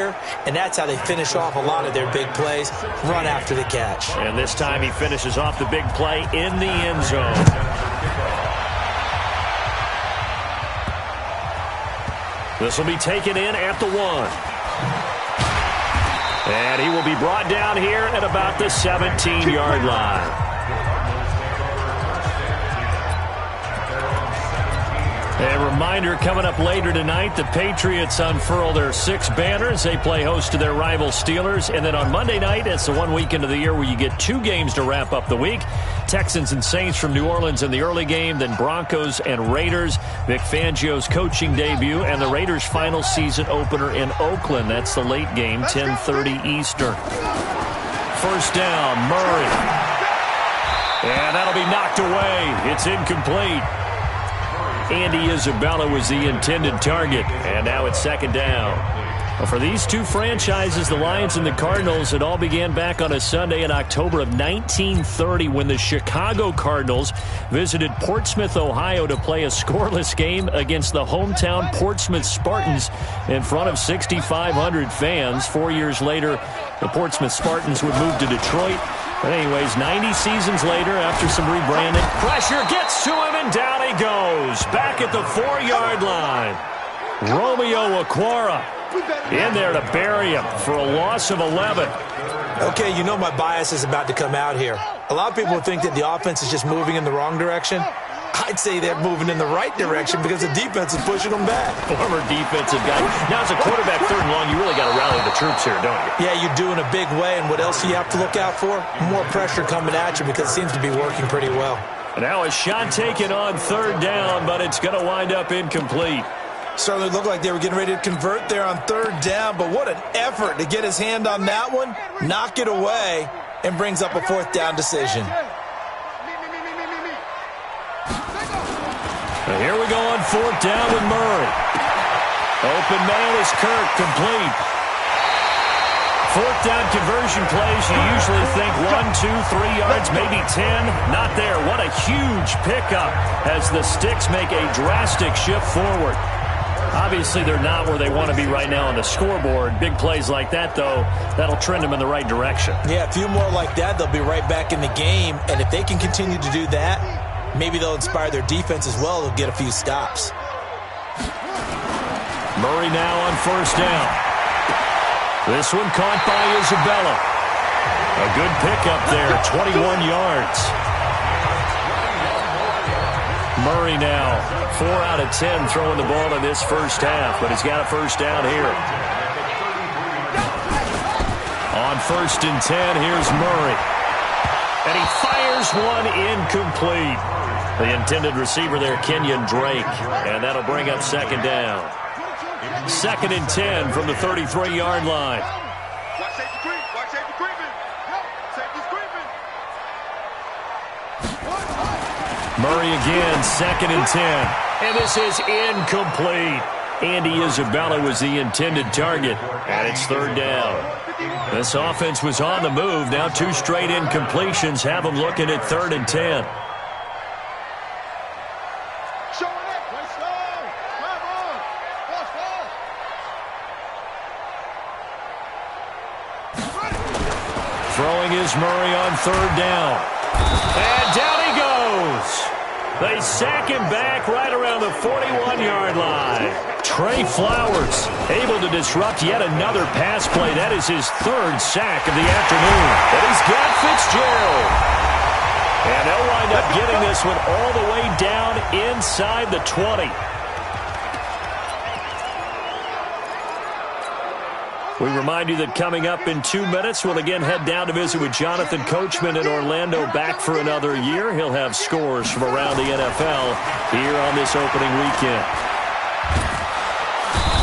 and that's how they finish off a lot of their big plays, run after the catch. And this time he finishes off the big play in the end zone. This will be taken in at the 1. And he will be brought down here at about the 17-yard line. A reminder, coming up later tonight, the Patriots unfurl their 6 banners. They play host to their rival Steelers. And then on Monday night, it's the one weekend of the year where you get 2 games to wrap up the week. Texans and Saints from New Orleans in the early game, then Broncos and Raiders. Vic Fangio's coaching debut, and the Raiders' final season opener in Oakland. That's the late game, 10:30 Eastern. First down, Murray. And that'll be knocked away. It's incomplete. Andy Isabella was the intended target, and now it's second down. Well, for these two franchises, the Lions and the Cardinals, it all began back on a Sunday in October of 1930 when the Chicago Cardinals visited Portsmouth, Ohio to play a scoreless game against the hometown Portsmouth Spartans in front of 6,500 fans. 4 years later, the Portsmouth Spartans would move to Detroit. But anyways, 90 seasons later, after some rebranding, pressure gets to him, and down he goes. Back at the 4-yard line. Romeo Okwara in there to bury him for a loss of 11. Okay, you know my bias is about to come out here. A lot of people think that the offense is just moving in the wrong direction. I'd say they're moving in the right direction because the defense is pushing them back. Former defensive guy. Now, as a quarterback, 3rd and long, you really got to rally the troops here, don't you? Yeah, you do in a big way. And what else do you have to look out for? More pressure coming at you because it seems to be working pretty well. And now a shot taken on 3rd down, but it's going to wind up incomplete. Certainly looked like they were getting ready to convert there on 3rd down, but what an effort to get his hand on that one, knock it away, and brings up a 4th down decision. And here we go on 4th down with Murray. Open man is Kirk, complete. 4th down conversion plays, you usually think 1, 2, 3 yards, maybe 10. Not there. What a huge pickup as the Sticks make a drastic shift forward. Obviously, they're not where they want to be right now on the scoreboard. Big plays like that, though, that'll trend them in the right direction. Yeah, a few more like that, they'll be right back in the game. And if they can continue to do that, maybe they'll inspire their defense as well. They'll get a few stops. Murray now on 1st down. This one caught by Isabella. A good pickup there, 21 yards. Murray now, 4 out of 10 throwing the ball in this first half, but he's got a 1st down here. On 1st and 10, here's Murray. And he fires one incomplete. The intended receiver there, Kenyon Drake. And that'll bring up 2nd down. 2nd and 10 from the 33-yard line. Murray again, 2nd and 10. And this is incomplete. Andy Isabella was the intended target. And it's 3rd down. This offense was on the move. Now 2 straight incompletions have them looking at 3rd and 10. Throwing is Murray on 3rd down. And down he goes. They sack him back right around the 41-yard line. Trey Flowers able to disrupt yet another pass play. That is his 3rd sack of the afternoon. And he's got Fitzgerald. And they'll wind up getting this one all the way down inside the 20. We remind you that coming up in 2 minutes, we'll again head down to visit with Jonathan Coachman in Orlando, back for another year. He'll have scores from around the NFL here on this opening weekend.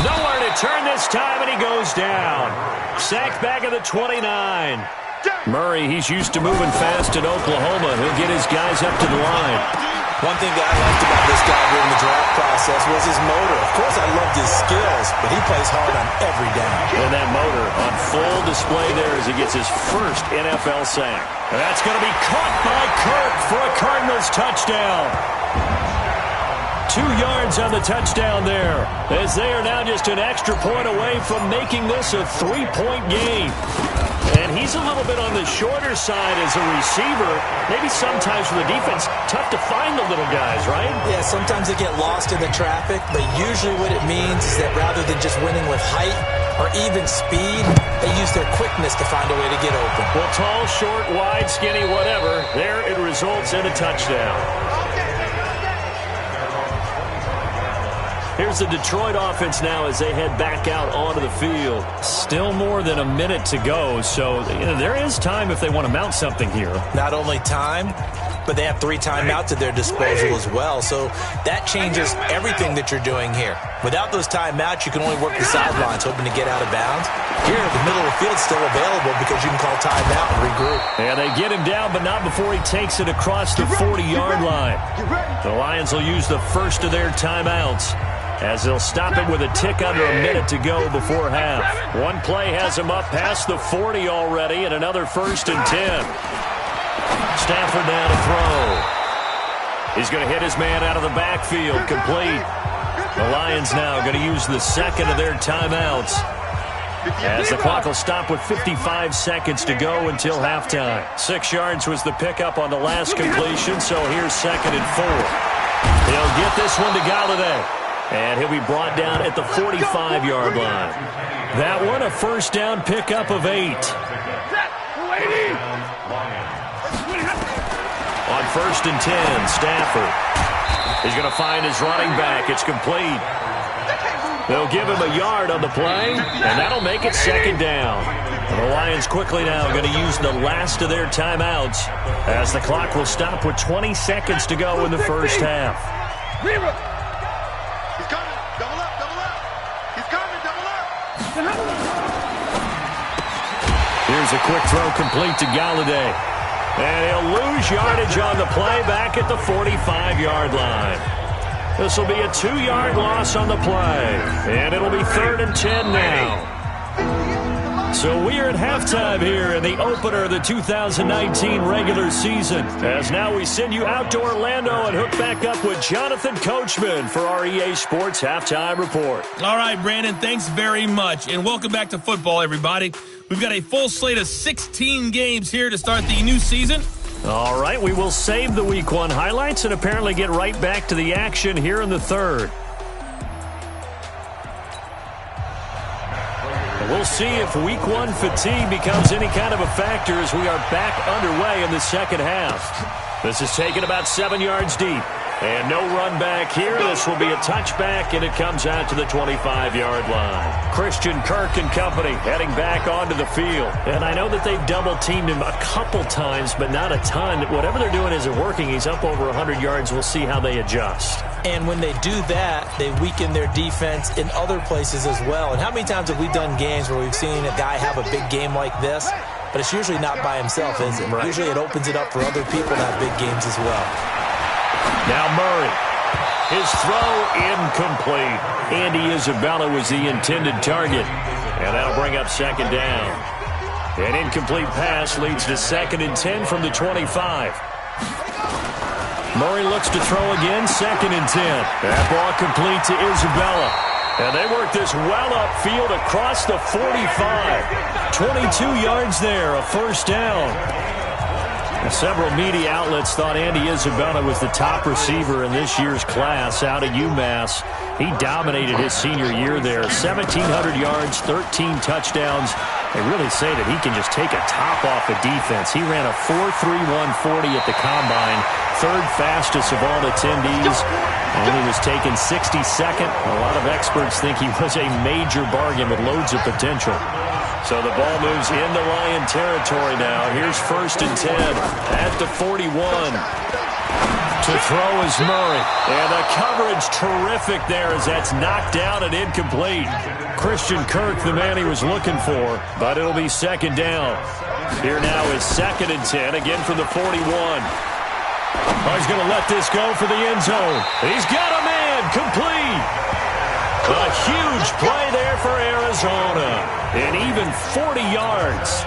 Nowhere to turn this time, and he goes down. Sacked back at the 29. Murray, he's used to moving fast in Oklahoma. He'll get his guys up to the line. One thing that I liked about this guy during the draft process was his motor. Of course, I loved his skills, but he plays hard on every down. And that motor on full display there as he gets his first NFL sack. And that's going to be caught by Kirk for a Cardinals touchdown. 2 yards on the touchdown there, as they are now just an extra point away from making this a 3-point game. And he's a little bit on the shorter side as a receiver. Maybe sometimes for the defense, tough to find the little guys, right? Yeah, sometimes they get lost in the traffic, but usually what it means is that rather than just winning with height or even speed, they use their quickness to find a way to get open. Well, tall, short, wide, skinny, whatever, there it results in a touchdown. Here's the Detroit offense now as they head back out onto the field. Still more than a minute to go, so there is time if they want to mount something here. Not only time, but they have 3 timeouts at their disposal as well, so that changes everything that you're doing here. Without those timeouts, you can only work the sidelines, hoping to get out of bounds. Here, the middle of the field's still available because you can call timeout and regroup. Yeah, they get him down, but not before he takes it across the 40-yard line. The Lions will use the first of their timeouts, as they'll stop it with a tick under a minute to go before half. One play has him up past the 40 already, and another 1st and 10. Stafford now to throw. He's going to hit his man out of the backfield, complete. The Lions now going to use the second of their timeouts, as the clock will stop with 55 seconds to go until halftime. 6 yards was the pickup on the last completion, so here's 2nd and 4. He'll get this one to Galladay, and he'll be brought down at the 45-yard line. That one, a 1st down pickup of 8. On 1st and 10, Stafford. He's going to find his running back. It's complete. They'll give him a yard on the play, and that'll make it 2nd down. And the Lions quickly now going to use the last of their timeouts, as the clock will stop with 20 seconds to go in the first half. Here's a quick throw complete to Galladay. And he'll lose yardage on the play back at the 45-yard line. This will be a 2-yard loss on the play. And it'll be 3rd and 10 now. So we are at halftime here in the opener of the 2019 regular season. As now we send you out to Orlando and hook back up with Jonathan Coachman for our EA Sports Halftime Report. All right, Brandon, thanks very much. And welcome back to football, everybody. We've got a full slate of 16 games here to start the new season. All right, we will save the Week 1 highlights and apparently get right back to the action here in the 3rd. We'll see if Week 1 fatigue becomes any kind of a factor as we are back underway in the 2nd half. This is taken about 7 yards deep. And no run back here. This will be a touchback, and it comes out to the 25-yard line. Christian Kirk and company heading back onto the field. And I know that they've double-teamed him a couple times, but not a ton. Whatever they're doing isn't working. He's up over 100 yards. We'll see how they adjust. And when they do that, they weaken their defense in other places as well. And how many times have we done games where we've seen a guy have a big game like this, but it's usually not by himself, is it? Right. Usually it opens it up for other people to have big games as well. Now Murray. His throw incomplete. Andy Isabella was the intended target. And that'll bring up 2nd down. An incomplete pass leads to 2nd and 10 from the 25. Murray looks to throw again, 2nd and 10. That ball complete to Isabella. And they work this well upfield across the 45. 22 yards there, a 1st down. Several media outlets thought Andy Isabella was the top receiver in this year's class out of UMass. He dominated his senior year there. 1,700 yards, 13 touchdowns. They really say that he can just take a top off a defense. He ran a 4.31 40 at the Combine, 3rd fastest of all attendees. And he was taken 62nd. A lot of experts think he was a major bargain with loads of potential. So the ball moves into Lion territory now. Here's 1st and 10 at the 41. To throw is Murray. And the coverage terrific there as that's knocked down and incomplete. Christian Kirk, the man he was looking for, but it'll be 2nd down. Here now is 2nd and 10, again from the 41. Oh, he's going to let this go for the end zone. He's got a man, complete. A huge play there for Arizona. And even 40 yards.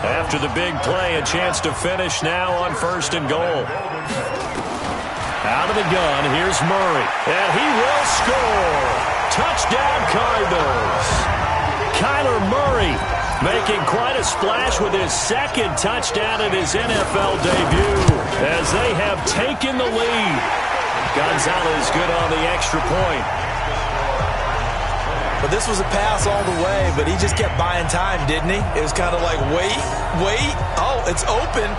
After the big play, a chance to finish now on 1st and goal. Out of the gun, here's Murray. And he will score. Touchdown, Cardinals. Kyler Murray making quite a splash with his second touchdown in his NFL debut as they have taken the lead. Gonzalez good on the extra point. But this was a pass all the way, but he just kept buying time, didn't he? It was kind of like, wait. Oh, it's open.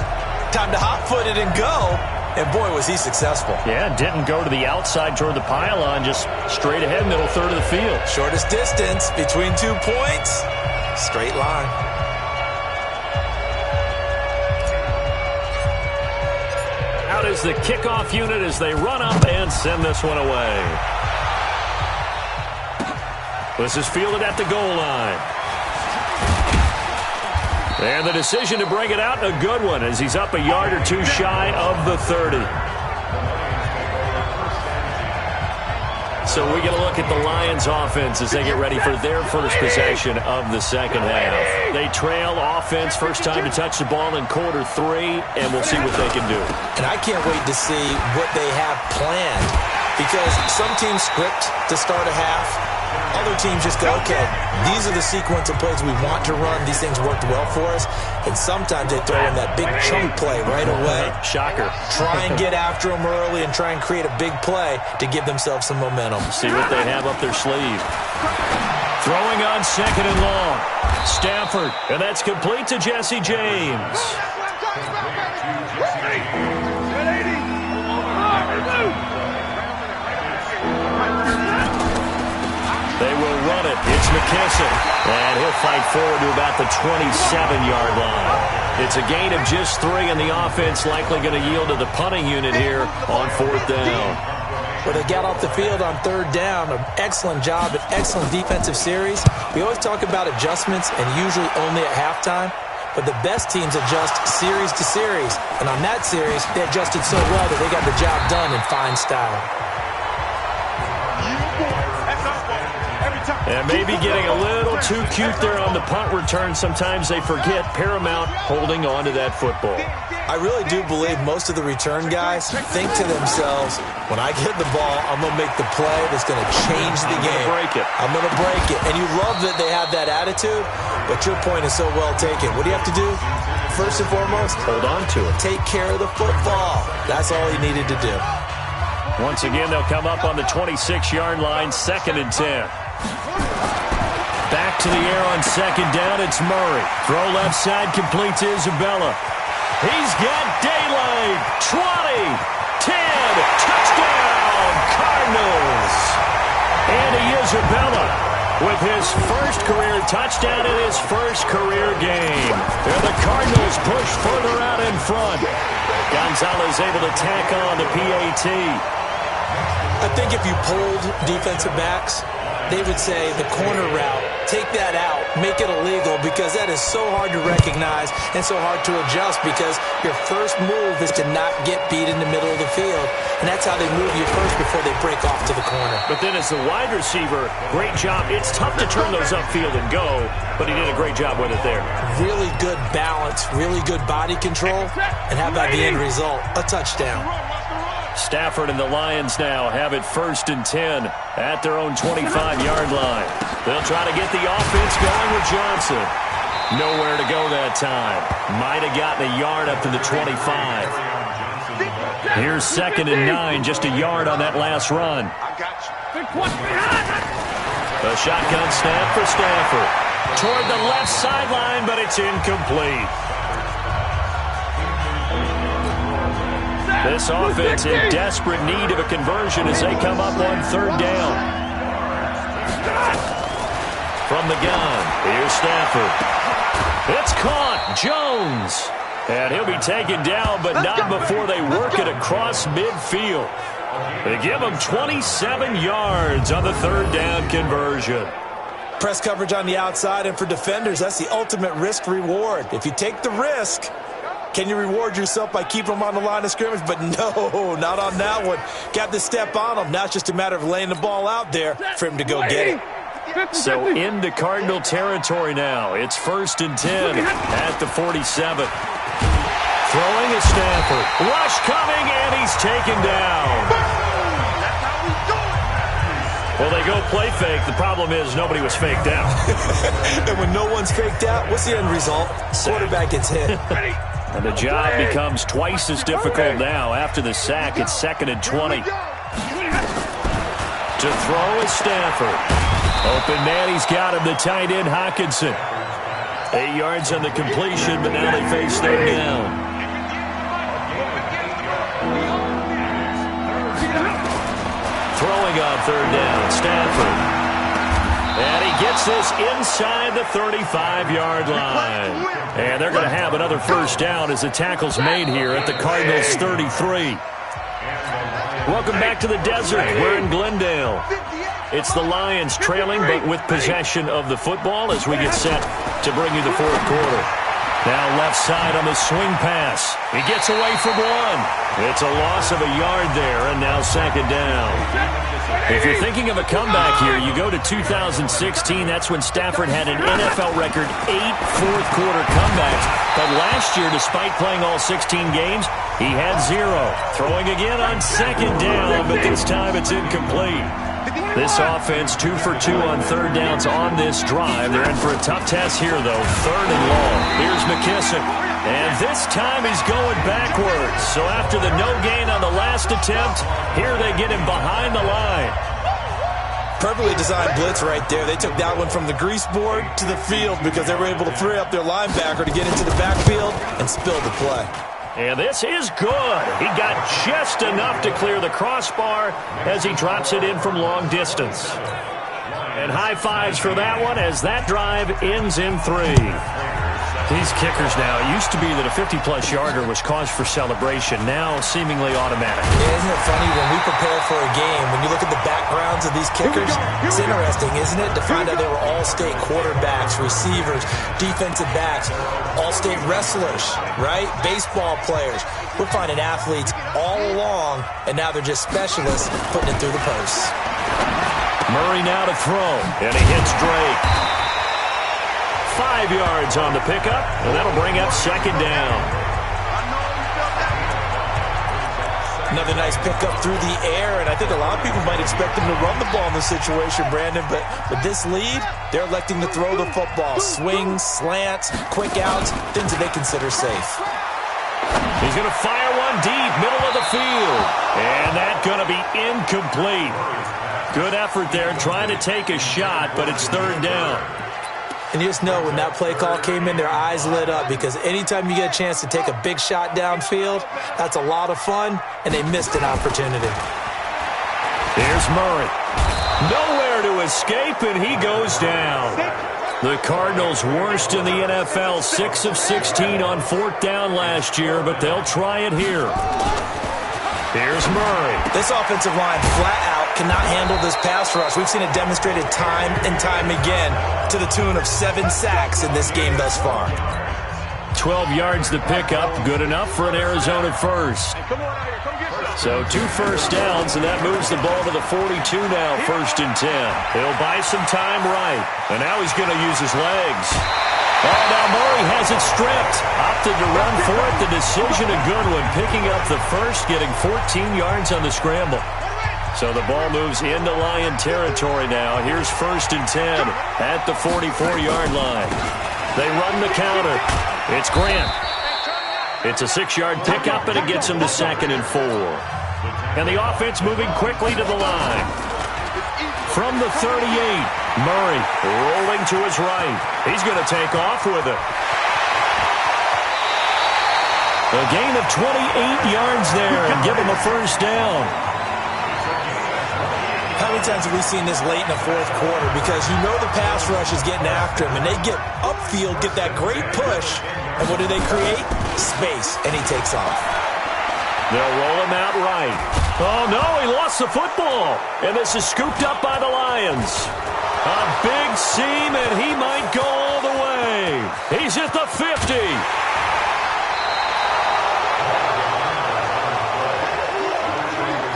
Time to hot-foot it and go. And, boy, was he successful. Yeah, didn't go to the outside toward the pylon, just straight ahead, middle third of the field. Shortest distance between 2 points. Straight line. Out is the kickoff unit as they run up and send this one away. This is fielded at the goal line. And the decision to bring it out, a good one, as he's up a yard or two shy of the 30. So we get a look at the Lions offense as they get ready for their first possession of the second half. They trail offense, first time to touch the ball in quarter 3, and we'll see what they can do. And I can't wait to see what they have planned, because some teams script to start a half. Other teams just go, okay, these are the sequence of plays we want to run. These things worked well for us. And sometimes they throw in that big chunk play right away. Shocker. Try and get after them early and try and create a big play to give themselves some momentum. See what they have up their sleeve. Throwing on second and long. Stafford, and that's complete to Jesse James. They will run it. It's McKissick. And he'll fight forward to about the 27-yard line. It's a gain of just 3, and the offense likely going to yield to the punting unit here on 4th down. Well, they got off the field on 3rd down. An excellent job, an excellent defensive series. We always talk about adjustments, and usually only at halftime. But the best teams adjust series to series. And on that series, they adjusted so well that they got the job done in fine style. And maybe getting a little too cute there on the punt return. Sometimes they forget paramount holding on to that football. I really do believe most of the return guys think to themselves, when I get the ball, I'm going to make the play that's going to change the game. I'm going to break it. And you love that they have that attitude, but your point is so well taken. What do you have to do? First and foremost, hold on to it. Take care of the football. That's all he needed to do. Once again, they'll come up on the 26-yard line, 2nd and 10. Back to the air on 2nd down, it's Murray. Throw left side, complete to Isabella. He's got daylight. 20, 10, touchdown, Cardinals. Andy Isabella with his first career touchdown in his first career game. And the Cardinals push further out in front. Gonzalez able to tack on the PAT. I think if you polled defensive backs, they would say the corner route, take that out, make it illegal, because that is so hard to recognize and so hard to adjust, because your first move is to not get beat in the middle of the field. And that's how they move you first before they break off to the corner. But then as the wide receiver, great job. It's tough to turn those upfield and go, but he did a great job with it there. Really good balance, really good body control, and how about the end result? A touchdown. Stafford and the Lions now have it 1st and 10 at their own 25-yard line. They'll try to get the offense going with Johnson. Nowhere to go that time. Might have gotten a yard up to the 25. Here's 2nd and 9, just a yard on that last run. A shotgun snap for Stafford. Toward the left sideline, but it's incomplete. This offense in desperate need of a conversion as they come up on 3rd down. From the gun, here's Stafford. It's caught. Jones. And he'll be taken down, but not before they work it across midfield. They give him 27 yards on the 3rd down conversion. Press coverage on the outside, and for defenders, that's the ultimate risk-reward. If you take the risk, can you reward yourself by keeping them on the line of scrimmage? But no, not on that one. Got to step on them. Now it's just a matter of laying the ball out there for him to go get it. So into Cardinal territory now. It's 1st and 10 at the 47. Throwing is Stanford. Rush coming, and he's taken down. Well, they go play fake. The problem is nobody was faked out. And when no one's faked out, what's the end result? Quarterback gets hit. And the job becomes twice as difficult now. After the sack, it's 2nd and 20. To throw is Stanford. Open man, he's got him, the tight end, Hawkinson. 8 yards on the completion, but now they face 3rd down. Throwing on 3rd down, Stanford. And he gets this inside the 35-yard line. And they're going to have another 1st down as the tackle's made here at the Cardinals' 33. Welcome back to the desert. We're in Glendale. It's the Lions trailing, but with possession of the football as we get set to bring you the 4th quarter. Now left side on the swing pass. He gets away from one. It's a loss of a yard there, and now 2nd down. If you're thinking of a comeback here, you go to 2016. That's when Stafford had an NFL record 8 fourth-quarter comebacks. But last year, despite playing all 16 games, he had 0. Throwing again on 2nd down, but this time it's incomplete. This offense 2 for 2 on 3rd downs on this drive. They're in for a tough test here, though. 3rd and long. Here's McKissick. And this time he's going backwards. So after the no gain on the last attempt, here they get him behind the line. Perfectly designed blitz right there. They took that one from the grease board to the field because they were able to free up their linebacker to get into the backfield and spill the play. And this is good. He got just enough to clear the crossbar as he drops it in from long distance. And high fives for that one as that drive ends in 3. These kickers now, it used to be that a 50-plus yarder was cause for celebration, now seemingly automatic. Yeah, isn't it funny when we prepare for a game, when you look at the backgrounds of these kickers, it's interesting, isn't it, to find out they were all-state quarterbacks, receivers, defensive backs, all-state wrestlers, right? Baseball players. We're finding athletes all along, and now they're just specialists putting it through the posts. Murray now to throw, and he hits Drake. 5 yards on the pickup, and that'll bring up 2nd down. Another nice pickup through the air, and I think a lot of people might expect him to run the ball in this situation, Brandon, but with this lead, they're electing to throw the football. Swings, slants, quick outs, things that they consider safe. He's going to fire one deep, middle of the field, and that's going to be incomplete. Good effort there, trying to take a shot, but it's 3rd down. And you just know when that play call came in, their eyes lit up because anytime you get a chance to take a big shot downfield, that's a lot of fun, and they missed an opportunity. Here's Murray. Nowhere to escape, and he goes down. The Cardinals worst in the NFL, 6 of 16 on 4th down last year, but they'll try it here. Here's Murray. This offensive line flat out cannot handle this pass rush. We've seen it demonstrated time and time again to the tune of 7 sacks in this game thus far. 12 yards to pick up, good enough for an Arizona first. So 2 first downs, and that moves the ball to the 42 now, 1st and 10. He'll buy some time right, and now he's going to use his legs. Oh, now Murray has it stripped. Opted to run for it. The decision a good one. Picking up the first, getting 14 yards on the scramble. So the ball moves into Lion territory now. Here's 1st and 10 at the 44-yard line. They run the counter. It's Grant. It's a 6-yard pickup, and it gets him to 2nd and 4. And the offense moving quickly to the line. From the 38, Murray rolling to his right. He's going to take off with it. A gain of 28 yards there and give him a 1st down. How many times have we seen this late in the 4th quarter? Because you know the pass rush is getting after him, and they get upfield, get that great push, and what do they create? Space, and he takes off. They'll roll him out right. Oh, no, he lost the football. And this is scooped up by the Lions. A big seam, and he might go all the way. He's at the 50.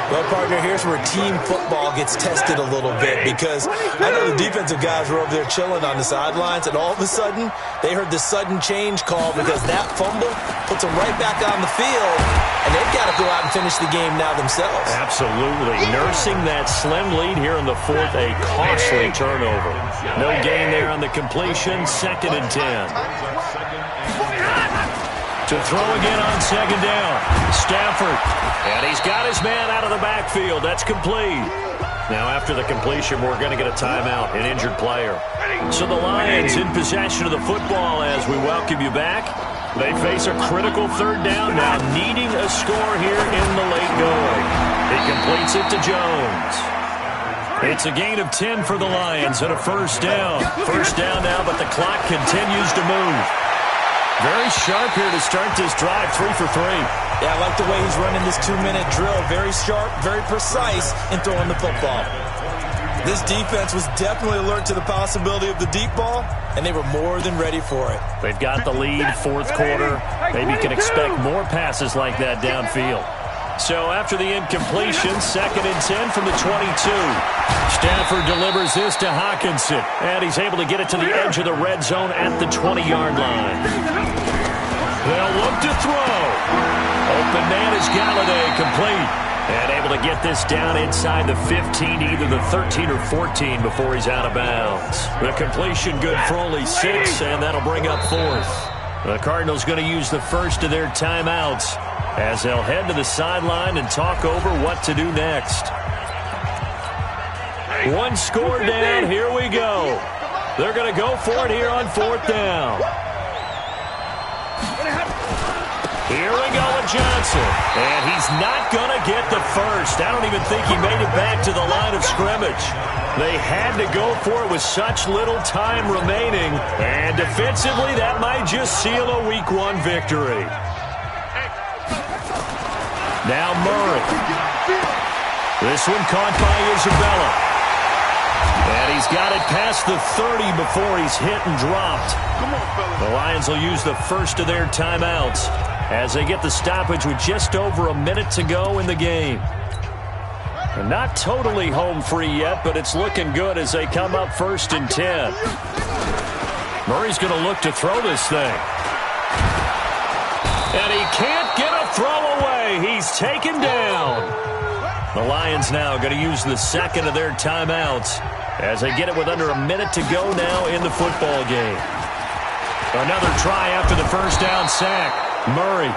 Well, Well, partner, here's where team football gets tested a little bit because I know the defensive guys were over there chilling on the sidelines, and all of a sudden, they heard the sudden change call because that fumble puts them right back on the field, and they've got to go out and finish the game now themselves. Absolutely. Nursing that slim lead here in the fourth, a costly turnover. No gain there on the completion, 2nd and 10. To throw again on 2nd down. Stafford. And he's got his man out of the backfield. That's complete. Now after the completion, we're going to get a timeout, an injured player. So the Lions in possession of the football as we welcome you back. They face a critical 3rd down now, needing a score here in the late going. He completes it to Jones. It's a gain of 10 for the Lions and a 1st down. 1st down now, but the clock continues to move. Very sharp here to start this drive, 3 for 3. Yeah, I like the way he's running this 2-minute drill. Very sharp, very precise in throwing the football. This defense was definitely alert to the possibility of the deep ball, and they were more than ready for it. They've got the lead, 4th quarter. Maybe you can expect more passes like that downfield. So after the incompletion, 2nd and 10 from the 22. Stafford delivers this to Hawkinson, and he's able to get it to the edge of the red zone at the 20-yard line. They'll look to throw. Open man is Galladay, complete. And able to get this down inside the 15, either the 13 or 14 before he's out of bounds. The completion good for only 6, and that'll bring up 4th. The Cardinals going to use the first of their timeouts as they'll head to the sideline and talk over what to do next. One score down, here we go. They're going to go for it here on 4th down. Here we go with Johnson. And he's not going to get the first. I don't even think he made it back to the line of scrimmage. They had to go for it with such little time remaining. And defensively, that might just seal a Week 1 victory. Now Murray. This one caught by Isabella. And he's got it past the 30 before he's hit and dropped. The Lions will use the first of their timeouts as they get the stoppage with just over a minute to go in the game. And not totally home free yet, but it's looking good as they come up 1st and 10. Murray's going to look to throw this thing. And he can't get a throw away. He's taken down. The Lions now going to use the 2nd of their timeouts as they get it with under a minute to go now in the football game. Another try after the 1st down sack. Murray.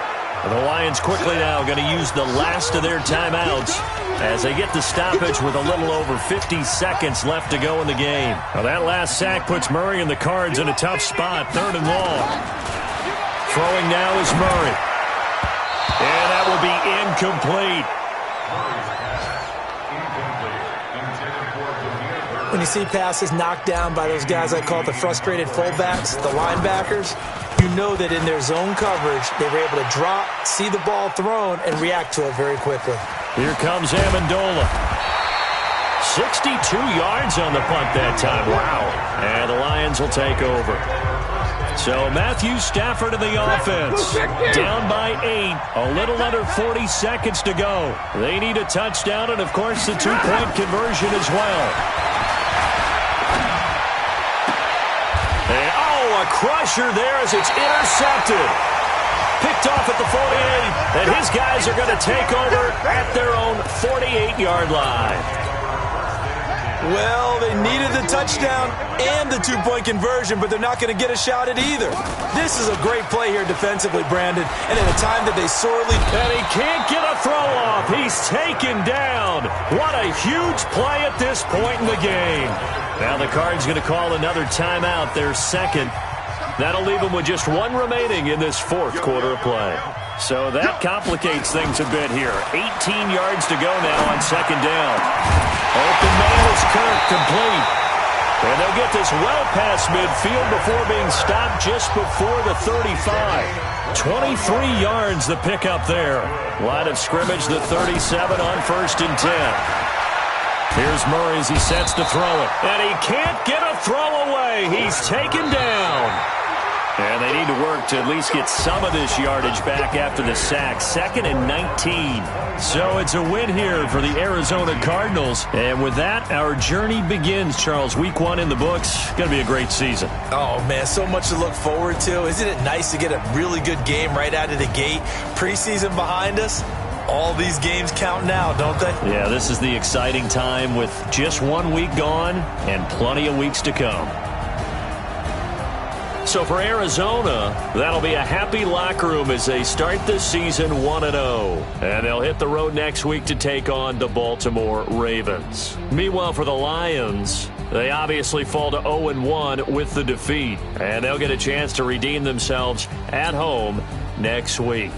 The Lions quickly now going to use the last of their timeouts as they get the stoppage with a little over 50 seconds left to go in the game. Now that last sack puts Murray and the Cards in a tough spot, 3rd and long. Throwing now is Murray. And that will be incomplete. When you see passes knocked down by those guys I call the frustrated fullbacks, the linebackers, you know that in their zone coverage, they were able to drop, see the ball thrown, and react to it very quickly. Here comes Amendola. 62 yards on the punt that time. Wow. And the Lions will take over. So Matthew Stafford in the offense. Down by 8. A little under 40 seconds to go. They need a touchdown and, of course, the 2-point conversion as well. And, oh, a crusher there as it's intercepted. Picked off at the 48. And his guys are going to take over at their own 48-yard line. Well, they needed the touchdown and the 2-point conversion, but they're not going to get a shot at either. This is a great play here defensively, Brandon, and at a time that they sorely... And he can't get a throw off. He's taken down. What a huge play at this point in the game. Now the Cards going to call another timeout, their 2nd. That'll leave them with just 1 remaining in this 4th quarter of play. So that complicates things a bit here. 18 yards to go now on 2nd down. Open man is Kirk, complete. And they'll get this well past midfield before being stopped just before the 35. 23 yards the pickup there. Line of scrimmage, the 37 on 1st and 10. Here's Murray as he sets to throw it. And he can't get a throw away. He's taken down. And they need to work to at least get some of this yardage back after the sack. 2nd and 19. So it's a win here for the Arizona Cardinals. And with that, our journey begins, Charles. Week 1 in the books. Going to be a great season. Oh, man, so much to look forward to. Isn't it nice to get a really good game right out of the gate? Preseason behind us. All these games count now, don't they? Yeah, this is the exciting time with just 1 week gone and plenty of weeks to come. So for Arizona, that'll be a happy locker room as they start this season 1-0. And they'll hit the road next week to take on the Baltimore Ravens. Meanwhile, for the Lions, they obviously fall to 0-1 with the defeat. And they'll get a chance to redeem themselves at home next week.